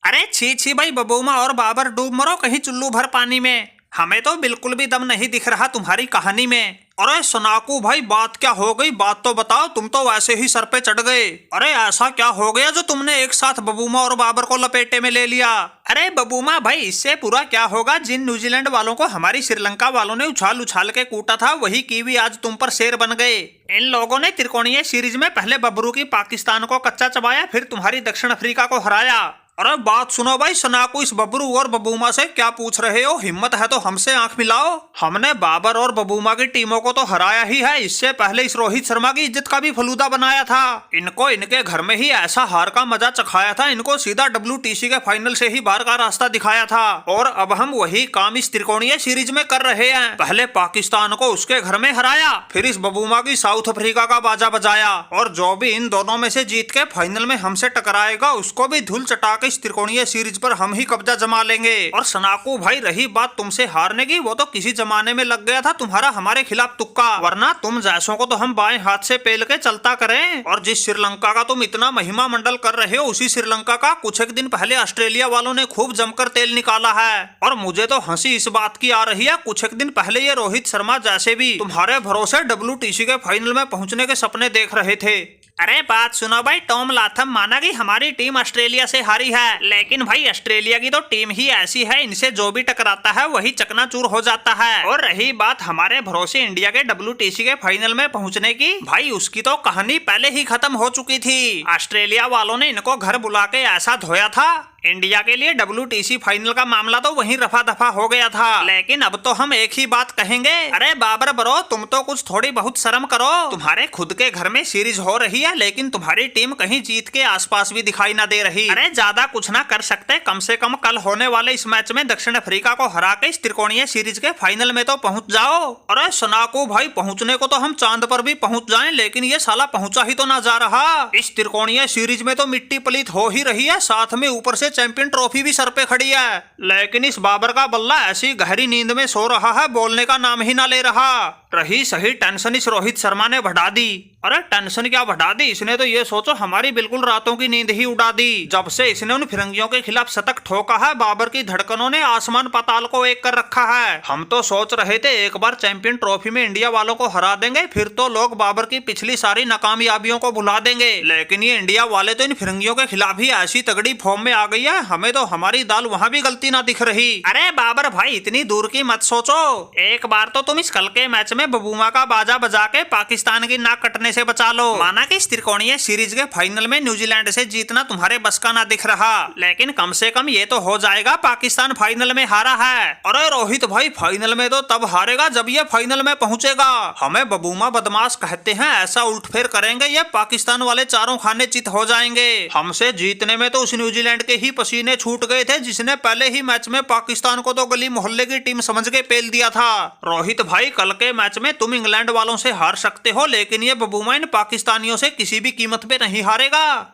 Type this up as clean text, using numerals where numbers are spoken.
अरे छी छी भाई, बबूमा और बाबर डूब मरो कहीं चुल्लू भर पानी में। हमें तो बिल्कुल भी दम नहीं दिख रहा तुम्हारी कहानी में। अरे सुनाकू भाई, बात क्या हो गई? बात तो बताओ, तुम तो वैसे ही सर पे चढ़ गए। अरे ऐसा क्या हो गया जो तुमने एक साथ बबूमा और बाबर को लपेटे में ले लिया? अरे बबूमा भाई, इससे पूरा क्या होगा? जिन न्यूजीलैंड वालों को हमारी श्रीलंका वालों ने उछाल उछाल के कूटा था, वही कीवी आज तुम पर शेर बन गए। इन लोगों ने त्रिकोणीय सीरीज में पहले बबरू की पाकिस्तान को कच्चा चबाया, फिर तुम्हारी दक्षिण अफ्रीका को हराया। अरे बात सुनो भाई, सुनाकू इस बबरू और बबूमा से क्या पूछ रहे हो? हिम्मत है तो हमसे आंख मिलाओ। हमने बाबर और बबूमा की टीमों को तो हराया ही है, इससे पहले इस रोहित शर्मा की इज्जत का भी फलूदा बनाया था। इनको इनके घर में ही ऐसा हार का मजा चखाया था, इनको सीधा WTC के फाइनल से ही बाहर का रास्ता दिखाया था। और अब हम वही काम इस त्रिकोणीय सीरीज में कर रहे हैं। पहले पाकिस्तान को उसके घर में हराया, फिर इस बबूमा की साउथ अफ्रीका का बाजा बजाया, और जो भी इन दोनों में से जीत के फाइनल में हमसे टकराएगा उसको भी धूल चटा इस त्रिकोणीय सीरीज पर हम ही कब्जा जमा लेंगे। और सनाकू भाई, रही बात तुमसे हारने की, वो तो किसी जमाने में लग गया था तुम्हारा हमारे खिलाफ तुक्का, वरना तुम जैसों को तो हम बाएं हाथ से पेल के चलता करें। और जिस श्रीलंका का तुम इतना महिमा मंडल कर रहे हो, उसी श्रीलंका का कुछ एक दिन पहले ऑस्ट्रेलिया वालों ने खूब जमकर तेल निकाला है। और मुझे तो हंसी इस बात की आ रही है, कुछ एक दिन पहले ये रोहित शर्मा जैसे भी तुम्हारे भरोसे WTC के फाइनल में पहुंचने के सपने देख रहे थे। अरे बात सुनो भाई, टॉम लाथम माना कि हमारी टीम ऑस्ट्रेलिया से हारी है, लेकिन भाई ऑस्ट्रेलिया की तो टीम ही ऐसी है, इनसे जो भी टकराता है वही चकनाचूर हो जाता है। और रही बात हमारे भरोसे इंडिया के WTC के फाइनल में पहुंचने की, भाई उसकी तो कहानी पहले ही खत्म हो चुकी थी। ऑस्ट्रेलिया वालों ने इनको घर बुला के ऐसा धोया था, इंडिया के लिए WTC फाइनल का मामला तो वहीं रफा दफा हो गया था। लेकिन अब तो हम एक ही बात कहेंगे, अरे बाबर ब्रो, तुम तो कुछ थोड़ी बहुत शर्म करो। तुम्हारे खुद के घर में सीरीज हो रही है, लेकिन तुम्हारी टीम कहीं जीत के आसपास भी दिखाई ना दे रही। अरे ज्यादा कुछ ना कर सकते, कम से कम कल होने वाले इस मैच में दक्षिण अफ्रीका को हरा के इस त्रिकोणीय सीरीज के फाइनल में तो पहुंच जाओ। अरे सुनाकू भाई, पहुंचने को तो हम चांद पर भी पहुंच जाएं, लेकिन ये साला पहुंचा ही तो ना जा रहा। इस त्रिकोणीय सीरीज में तो मिट्टी पलीत हो ही रही है, साथ में ऊपर से चैंपियन ट्रॉफी भी सर पे खड़ी है। लेकिन इस बाबर का बल्ला ऐसी गहरी नींद में सो रहा है, बोलने का नाम ही ना ले रहा। रही सही टेंशन इस रोहित शर्मा ने बढ़ा दी। अरे टेंशन क्या बढ़ा दी, इसने तो ये सोचो हमारी बिल्कुल रातों की नींद ही उड़ा दी। जब से इसने उन फिरंगियों के खिलाफ शतक ठोका है, बाबर की धड़कनों ने आसमान पाताल को एक कर रखा है। हम तो सोच रहे थे एक बार चैंपियन ट्रॉफी में इंडिया वालों को हरा देंगे, फिर तो लोग बाबर की पिछली सारी नाकामयाबियों को भुला देंगे। लेकिन ये इंडिया वाले तो इन फिरंगियों के खिलाफ ही ऐसी तगड़ी फॉर्म में आ गई है, हमें तो हमारी दाल वहाँ भी गलती ना दिख रही। अरे बाबर भाई, इतनी दूर की मत सोचो, एक बार तो तुम इस कल के मैच में बबूमा का बाजा बजा के पाकिस्तान की नाक कटने से बचा लो। माना कि इस त्रिकोणीय सीरीज के फाइनल में न्यूजीलैंड से जीतना तुम्हारे बस का ना दिख रहा, लेकिन कम से कम ये तो हो जाएगा पाकिस्तान फाइनल में हारा है। अरे रोहित भाई, फाइनल में तो तब हारेगा जब ये फाइनल में पहुंचेगा। हमें बबूमा बदमाश कहते हैं, ऐसा उल्टफेर करेंगे ये पाकिस्तान वाले चारों खाने चित हो जाएंगे। हमसे जीतने में तो उस न्यूजीलैंड के ही पसीने छूट गए थे, जिसने पहले ही मैच में पाकिस्तान को तो गली मोहल्ले की टीम समझ के पेल दिया था। रोहित भाई, कल के मैच में तुम इंग्लैंड वालों से हार सकते हो, लेकिन ये बबूमा इन पाकिस्तानियों से किसी भी कीमत पे नहीं हारेगा।